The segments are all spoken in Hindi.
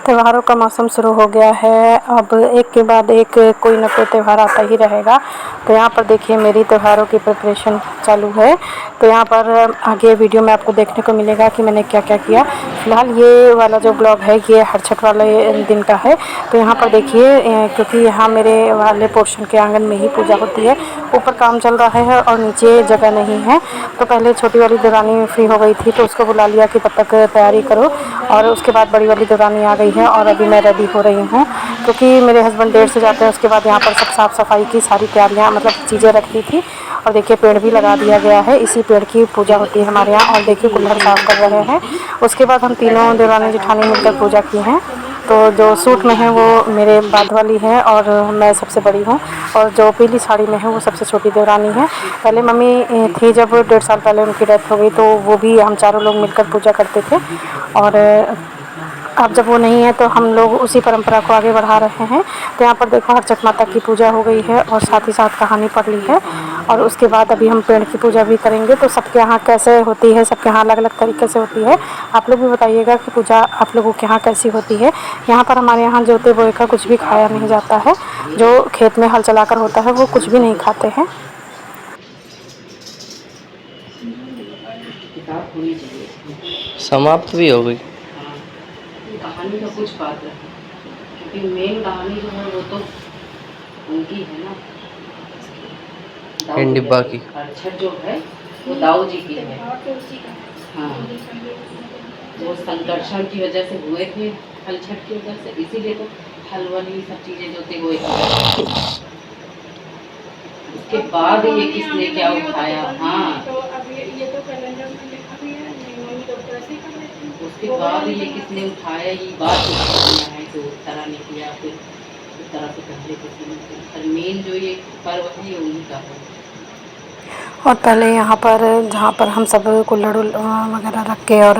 त्योहारों का मौसम शुरू हो गया है। अब एक के बाद एक कोई ना कोई त्यौहार आता ही रहेगा। तो यहाँ पर देखिए मेरी त्योहारों की प्रिपरेशन चालू है। तो यहाँ पर आगे वीडियो में आपको देखने को मिलेगा कि मैंने क्या क्या किया। फ़िलहाल ये वाला जो ब्लॉग है ये हर छठ वाले दिन का है। तो यहाँ पर देखिए क्योंकि यहाँ मेरे वाले पोर्शन के आंगन में ही पूजा होती है। ऊपर काम चल रहा है और नीचे जगह नहीं है। तो पहले छोटी वाली देवरानी फ्री हो गई थी तो उसको बुला लिया कि तब तक तैयारी करो, और उसके बाद बड़ी वाली देवरानी आ गई है और अभी मैं रेडी हो रही हूँ क्योंकि मेरे हस्बैंड देर से जाते हैं। उसके बाद यहाँ पर सब साफ़ सफाई की सारी तैयारियाँ मतलब चीज़ें रखती थी। और देखिए पेड़ भी लगा दिया गया है, इसी पेड़ की पूजा होती है हमारे यहाँ। और देखिए कुल्हड़ साफ़ कर रहे हैं। उसके बाद हम तीनों देवरानी जेठानी मिलकर पूजा की हैं। तो जो सूट में है वो मेरे बाद वाली है और मैं सबसे बड़ी हूँ, और जो पीली साड़ी में है वो सबसे छोटी देवरानी है। पहले मम्मी थी जब 1.5 साल पहले उनकी डेथ हो गई तो वो भी हम चारों लोग मिलकर पूजा करते थे। और अब जब वो नहीं है तो हम लोग उसी परंपरा को आगे बढ़ा रहे हैं। तो यहाँ पर देखो हर छठ माता की पूजा हो गई है और साथ ही साथ कहानी पढ़ ली है। और उसके बाद अभी हम पेड़ की पूजा भी करेंगे। तो सबके यहाँ कैसे होती है, सबके यहाँ अलग अलग तरीके से होती है। आप लोग भी बताइएगा कि पूजा आप लोगों के यहाँ कैसी होती है। यहाँ पर हमारे यहाँ जोते बोए का कुछ भी खाया नहीं जाता है। जो खेत में हल चलाकर होता है वो कुछ भी नहीं खाते हैं। समाप्त भी हो गई कहानी का कुछ बात है, क्योंकि मेन कहानी जो है वो तो उनकी है ना, इन डिब्बा की। छठ जो है वो दाऊ जी की है। हाँ, वो संकर्षण की वजह से हुए थे, हल छठ की वजह से, इसीलिए तो हल वाली सब चीजें जो थे वो उसके बाद ये किसने क्या उठाया। हाँ, उसके बाद ये किसने उठाया, ये बात है तो उस तरह नहीं किया, फिर उस तरह से पहले किसी ने किया। पर मेन जो ये पर्व है ये उन्हीं का है। और पहले यहाँ पर जहाँ पर हम सब कुल्हड़ वगैरह रख के और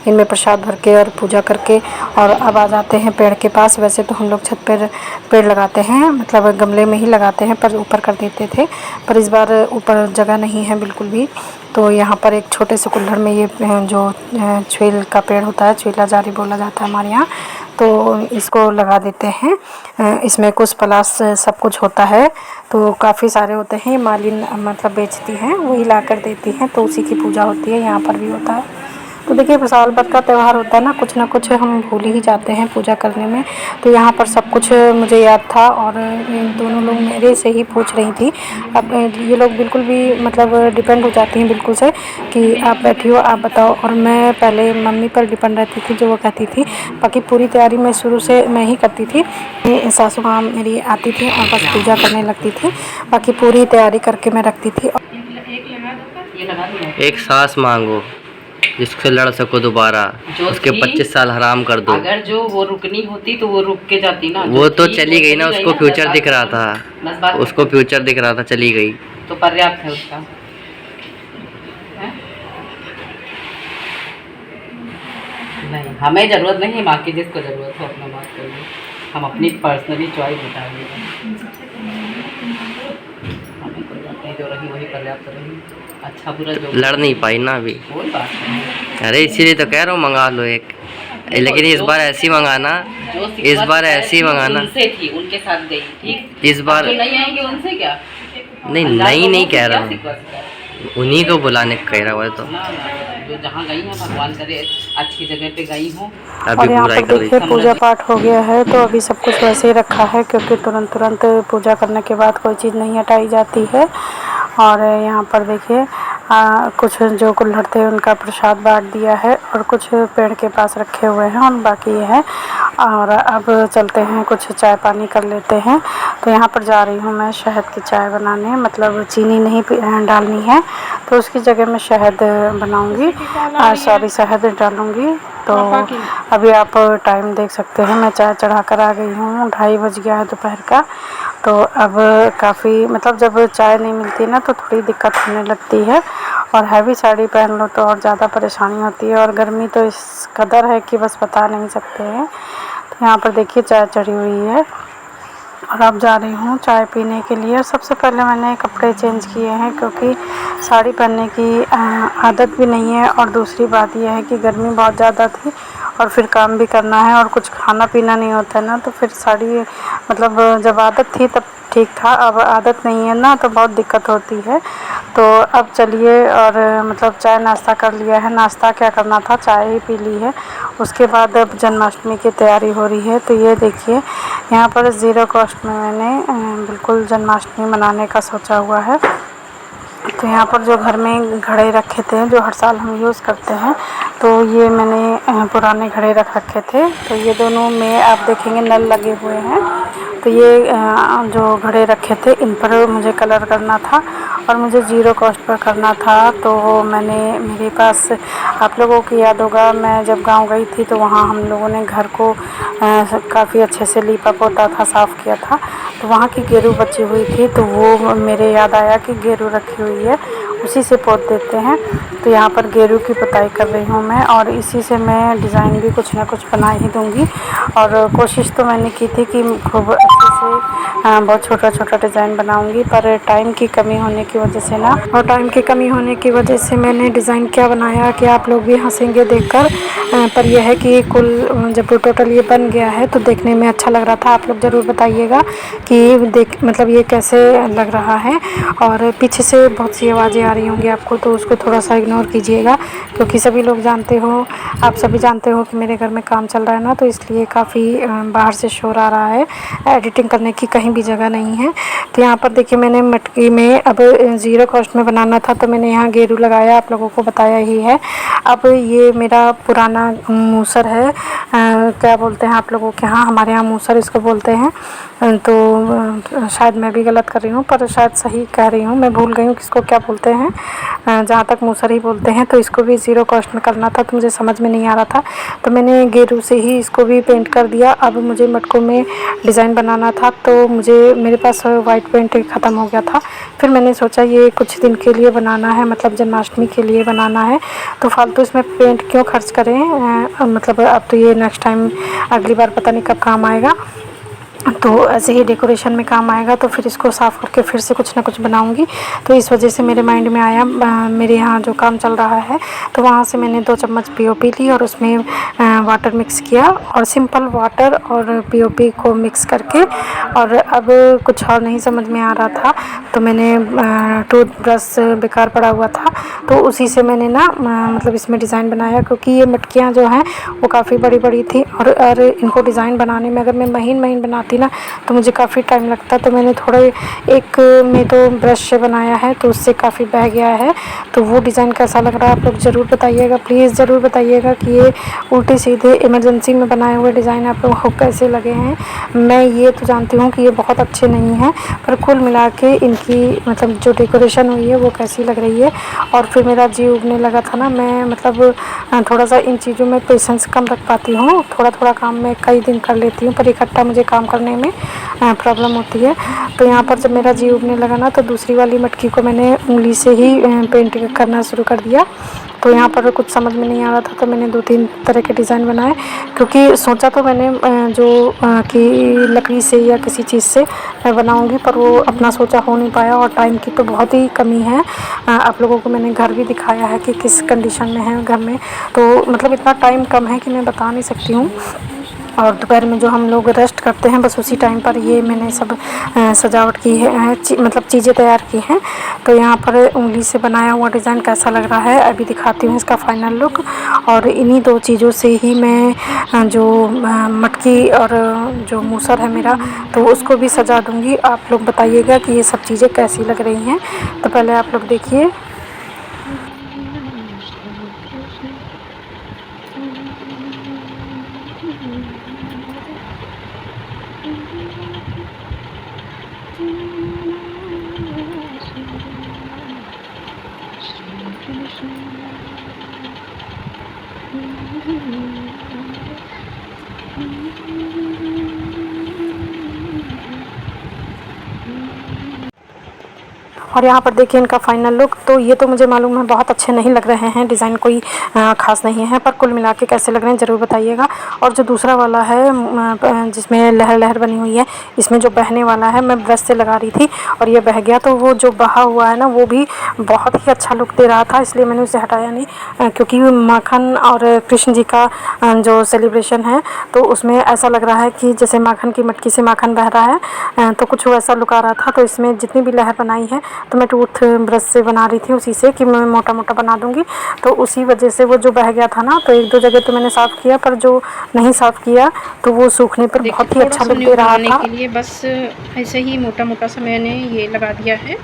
इनमें प्रसाद भर के और पूजा करके और अब आ जाते हैं पेड़ के पास। वैसे तो हम लोग छत पर पेड़ लगाते हैं, मतलब गमले में ही लगाते हैं, पर ऊपर कर देते थे। पर इस बार ऊपर जगह नहीं है बिल्कुल भी। तो यहाँ पर एक छोटे से कुल्हड़ में ये जो छुईल का पेड़ होता है, छुईला जारी बोला जाता है हमारे यहाँ, तो इसको लगा देते हैं। इसमें कुछ प्लस सब कुछ होता है, तो काफ़ी सारे होते हैं। मालिन मतलब बेचती हैं, वही ला कर देती हैं, तो उसी की पूजा होती है। यहाँ पर भी होता है। तो देखिए साल भर का त्यौहार होता है ना कुछ हम भूल ही जाते हैं पूजा करने में। तो यहाँ पर सब कुछ मुझे याद था और दोनों लोग मेरे से ही पूछ रही थी। अब ये लोग बिल्कुल भी मतलब डिपेंड हो जाती हैं बिल्कुल से कि आप बैठी हो, आप बताओ। और मैं पहले मम्मी पर डिपेंड रहती थी, जो वो कहती थी। बाकी पूरी तैयारी मैं शुरू से मैं ही करती थी। सासू माँ मेरी आती थी और बस पूजा करने लगती थी, बाकी पूरी तैयारी करके मैं रखती थी। एक सांस मांगो जिससे लड़ सको दोबारा, उसके 25 साल हराम कर दो। अगर जो वो रुकनी होती तो वो रुक के जाती ना। वो तो चली गई ना, उसको फ्यूचर दिख रहा था, उसको फ्यूचर दिख रहा था, चली गई तो पर्याप्त है उसका। नहीं, हमें ज़रूरत नहीं है माँ की, जिसको ज़रूरत हो अपना बात करिए। हम अपनी पर्सनली चॉइस बताएंगे, हमें कोई बात नहीं, जो रही वही पर्याप्त रही। अच्छा बुरा जो लड़ नहीं पाई ना अभी, कोई बात नहीं। अरे इसीलिए तो कह रहा हूँ मंगा लो एक, लेकिन इस बार ऐसी मंगाना, इस बार ऐसी मंगाना। उनसे थी, उनके साथ गई, ठीक। इस बार जो नहीं आएंगे उनसे क्या, नहीं नहीं कह रहा हूँ, उन्हीं को बुलाने का कह रहा हुआ है। तो जो जहाँ गई हैं भगवान करे अच्छी जगह पे गई हूँ। और यहाँ पर देखिए पूजा पाठ हो गया है, तो अभी सब कुछ वैसे ही रखा है क्योंकि तुरंत पूजा करने के बाद कोई चीज़ नहीं हटाई जाती है। और यहाँ पर देखिए कुछ जो कुल्हड़ थे उनका प्रसाद बांट दिया है और कुछ पेड़ के पास रखे हुए हैं और बाकी ये है। और अब चलते हैं कुछ चाय पानी कर लेते हैं। तो यहाँ पर जा रही हूँ मैं शहद की चाय बनाने, मतलब चीनी नहीं डालनी है तो उसकी जगह मैं शहद बनाऊँगी, सॉरी शहद डालूँगी। तो अभी आप टाइम देख सकते हैं, मैं चाय चढ़ा कर आ गई हूँ, 2:30 बज गया है दोपहर का। तो अब काफ़ी मतलब जब चाय नहीं मिलती ना तो थोड़ी दिक्कत होने लगती है, और हैवी साड़ी पहन लो तो और ज़्यादा परेशानी होती है। और गर्मी तो इस कदर है कि बस बता नहीं सकते हैं। तो यहाँ पर देखिए चाय चढ़ी हुई है और अब जा रही हूँ चाय पीने के लिए। और सबसे पहले मैंने कपड़े चेंज किए हैं क्योंकि साड़ी पहनने की आदत भी नहीं है, और दूसरी बात यह है कि गर्मी बहुत ज़्यादा थी और फिर काम भी करना है और कुछ खाना पीना नहीं होता है ना, तो फिर साड़ी मतलब जब आदत थी तब ठीक था, अब आदत नहीं है ना तो बहुत दिक्कत होती है। तो अब चलिए, और मतलब चाय नाश्ता कर लिया है, नाश्ता क्या करना था, चाय ही पी ली है। उसके बाद अब जन्माष्टमी की तैयारी हो रही है। तो ये देखिए यहाँ पर ज़ीरो कॉस्ट में मैंने बिल्कुल जन्माष्टमी मनाने का सोचा हुआ है। तो यहाँ पर जो घर में घड़े रखे थे जो हर साल हम यूज़ करते हैं, तो ये मैंने पुराने घड़े रख रखे थे। तो ये दोनों में आप देखेंगे नल लगे हुए हैं। तो ये जो घड़े रखे थे इन पर मुझे कलर करना था और मुझे ज़ीरो कॉस्ट पर करना था। तो मैंने, मेरे पास, आप लोगों को याद होगा मैं जब गांव गई थी तो वहाँ हम लोगों ने घर को काफ़ी अच्छे से लीपा पोता था, साफ़ किया था। तो वहाँ की गेरू बची हुई थी, तो वो मेरे याद आया कि गेरू रखी हुई है, उसी से पोत देते हैं। तो यहाँ पर गेरू की पुताई कर रही हूँ मैं, और इसी से मैं डिज़ाइन भी कुछ ना कुछ बना ही दूँगी। और कोशिश तो मैंने की थी कि खूब अच्छे से बहुत छोटा छोटा डिज़ाइन बनाऊँगी, पर टाइम की कमी होने की वजह से ना, और टाइम की कमी होने की वजह से मैंने डिज़ाइन क्या बनाया कि आप लोग भी हंसेंगे देखकर। पर यह है कि कुल जब टोटल ये बन गया है तो देखने में अच्छा लग रहा था। आप लोग ज़रूर बताइएगा कि देख मतलब ये कैसे लग रहा है। और पीछे से बहुत सी आवाज़ें आ रही होंगी आपको, तो उसको थोड़ा सा इग्नोर कीजिएगा, क्योंकि सभी लोग जानते हो, आप सभी जानते हो कि मेरे घर में काम चल रहा है ना, तो इसलिए काफ़ी बाहर से शोर आ रहा है। एडिटिंग करने की कहीं भी जगह नहीं है। तो यहाँ पर देखिए मैंने मटकी में अब ज़ीरो कॉस्ट में बनाना था, तो मैंने यहाँ गेरू लगाया, आप लोगों को बताया ही है। अब ये मेरा पुराना मूसर है, क्या बोलते हैं आप लोगों के यहाँ, हमारे यहाँ मूसर इसको बोलते हैं। तो शायद मैं भी गलत कर रही हूँ, पर शायद सही कह रही हूँ, मैं भूल गई हूँ किसको क्या बोलते हैं। जहाँ तक मूसर ही बोलते हैं। तो इसको भी ज़ीरो कॉस्ट में करना था, तो मुझे समझ में नहीं आ रहा था, तो मैंने गेरू से ही इसको भी पेंट कर दिया। अब मुझे मटकों में डिज़ाइन बनाना था, तो मुझे, मेरे पास वाइट पेंट ख़त्म हो गया था। फिर मैंने सोचा ये कुछ दिन के लिए बनाना है, मतलब जन्माष्टमी के लिए बनाना है, तो फालतू इसमें पेंट क्यों खर्च करें। मतलब अब तो ये नेक्स्ट टाइम, अगली बार पता नहीं कब काम आएगा, तो ऐसे ही डेकोरेशन में काम आएगा। तो फिर इसको साफ़ करके फिर से कुछ ना कुछ बनाऊंगी। तो इस वजह से मेरे माइंड में आया, मेरे यहाँ जो काम चल रहा है तो वहाँ से मैंने 2 चम्मच पीओपी ली और उसमें वाटर मिक्स किया, और सिंपल वाटर और पीओपी को मिक्स करके, और अब कुछ और नहीं समझ में आ रहा था, तो मैंने टूथब्रश बेकार पड़ा हुआ था, तो उसी से मैंने ना मतलब इसमें डिज़ाइन बनाया, क्योंकि ये मटकियाँ जो हैं वो काफ़ी बड़ी बड़ी थी, और इनको डिज़ाइन बनाने में अगर मैं महीन महीन बनाती ना तो मुझे काफ़ी टाइम लगता। तो मैंने थोड़े, एक में तो ब्रश से बनाया है तो उससे काफ़ी बह गया है। तो वो डिज़ाइन कैसा लग रहा है आप लोग ज़रूर बताइएगा, प्लीज़ ज़रूर बताइएगा कि ये उल्टे सीधे इमरजेंसी में बनाए हुए डिज़ाइन आप लोगों को कैसे लगे हैं। मैं ये तो जानती हूँ कि ये बहुत अच्छे नहीं हैं, पर कुल मिला के इनकी मतलब जो डेकोरेशन हुई है वो कैसी लग रही है। और फिर मेरा जी उगने लगा था ना, मैं मतलब थोड़ा सा इन चीज़ों में पेशेंस कम रख पाती हूँ, थोड़ा थोड़ा काम मैं कई दिन कर लेती हूँ, पर इकट्ठा मुझे काम करने में प्रॉब्लम होती है। तो यहाँ पर जब मेरा जी उगने लगा ना, तो दूसरी वाली मटकी को मैंने उंगली से ही पेंट करना शुरू कर दिया। तो यहाँ पर कुछ समझ में नहीं आ रहा था, तो मैंने 2-3 तरह के डिज़ाइन बनाए, क्योंकि सोचा तो मैंने जो कि लकड़ी से या किसी चीज़ से मैं बनाऊँगी, पर वो अपना सोचा हो नहीं पाया, और टाइम की तो बहुत ही कमी है। आप लोगों को मैंने घर भी दिखाया है कि किस कंडीशन में है घर में, तो मतलब इतना टाइम कम है कि मैं बता नहीं सकती हूँ। और दोपहर में जो हम लोग रेस्ट करते हैं बस उसी टाइम पर ये मैंने सब सजावट की है, मतलब चीज़ें तैयार की हैं। तो यहाँ पर उंगली से बनाया हुआ डिज़ाइन कैसा लग रहा है अभी दिखाती हूँ इसका फाइनल लुक। और इन्हीं 2 चीज़ों से ही मैं जो मटकी और जो मूसर है मेरा, तो उसको भी सजा दूँगी। आप लोग बताइएगा कि ये सब चीज़ें कैसी लग रही हैं। तो पहले आप लोग देखिए। और यहाँ पर देखिए इनका फाइनल लुक। तो ये तो मुझे मालूम है बहुत अच्छे नहीं लग रहे हैं, डिज़ाइन कोई ख़ास नहीं है, पर कुल मिला के कैसे लग रहे हैं ज़रूर बताइएगा। और जो दूसरा वाला है जिसमें लहर लहर बनी हुई है, इसमें जो बहने वाला है, मैं ब्रश से लगा रही थी और ये बह गया। तो वो जो बहा हुआ है ना वो भी बहुत ही अच्छा लुक दे रहा था, इसलिए मैंने उसे हटाया नहीं, क्योंकि माखन और कृष्ण जी का जो सेलिब्रेशन है तो उसमें ऐसा लग रहा है कि जैसे माखन की मटकी से माखन बह रहा है, तो कुछ वैसा लुक आ रहा था। तो इसमें जितनी भी लहर बनाई है तो मैं टूथ ब्रश से बना रही थी, उसी से कि मैं मोटा मोटा बना दूंगी, तो उसी वजह से वो जो बह गया था ना, तो एक दो जगह तो मैंने साफ़ किया, पर जो नहीं साफ़ किया तो वो सूखने पर बहुत ही अच्छा लुक दे रहा था। के लिए बस ऐसे ही मोटा मोटा सा मैंने ये लगा दिया है,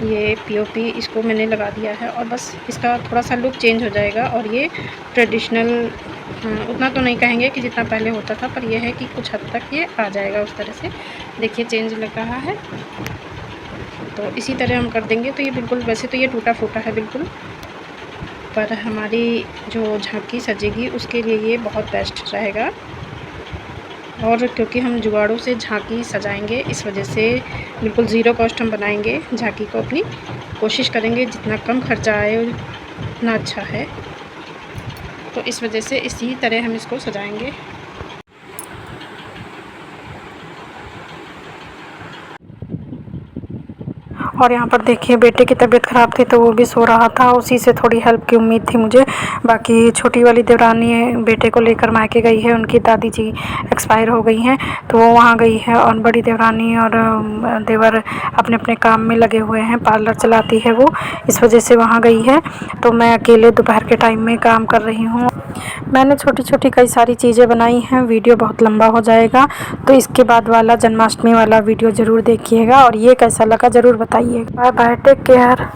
ये पीओपी इसको मैंने लगा दिया है, और बस इसका थोड़ा सा लुक चेंज हो जाएगा। और ये ट्रेडिशनल उतना तो नहीं कहेंगे कि जितना पहले होता था, पर यह है कि कुछ हद तक ये आ जाएगा उस तरह से। देखिए चेंज लग रहा है, तो इसी तरह हम कर देंगे। तो ये बिल्कुल, वैसे तो ये टूटा फूटा है बिल्कुल, पर हमारी जो झांकी सजेगी उसके लिए ये बहुत बेस्ट रहेगा। और क्योंकि हम जुगाड़ों से झांकी सजाएंगे, इस वजह से बिल्कुल ज़ीरो कॉस्ट हम बनाएंगे झांकी को अपनी। कोशिश करेंगे जितना कम खर्चा आए उतना अच्छा है, तो इस वजह से इसी तरह हम इसको सजाएंगे। और यहाँ पर देखिए बेटे की तबीयत ख़राब थी तो वो भी सो रहा था, उसी से थोड़ी हेल्प की उम्मीद थी मुझे। बाकी छोटी वाली देवरानी बेटे को लेकर मायके गई है, उनकी दादी जी एक्सपायर हो गई हैं तो वो वहाँ गई है। और बड़ी देवरानी और देवर अपने अपने काम में लगे हुए हैं, पार्लर चलाती है वो, इस वजह से वहाँ गई है। तो मैं अकेले दोपहर के टाइम में काम कर रही हूँ। मैंने छोटी छोटी कई सारी चीज़ें बनाई हैं, वीडियो बहुत लंबा हो जाएगा, तो इसके बाद वाला जन्माष्टमी वाला वीडियो ज़रूर देखिएगा। और ये कैसा लगा ज़रूर बताइएगा। Bye bye, take care.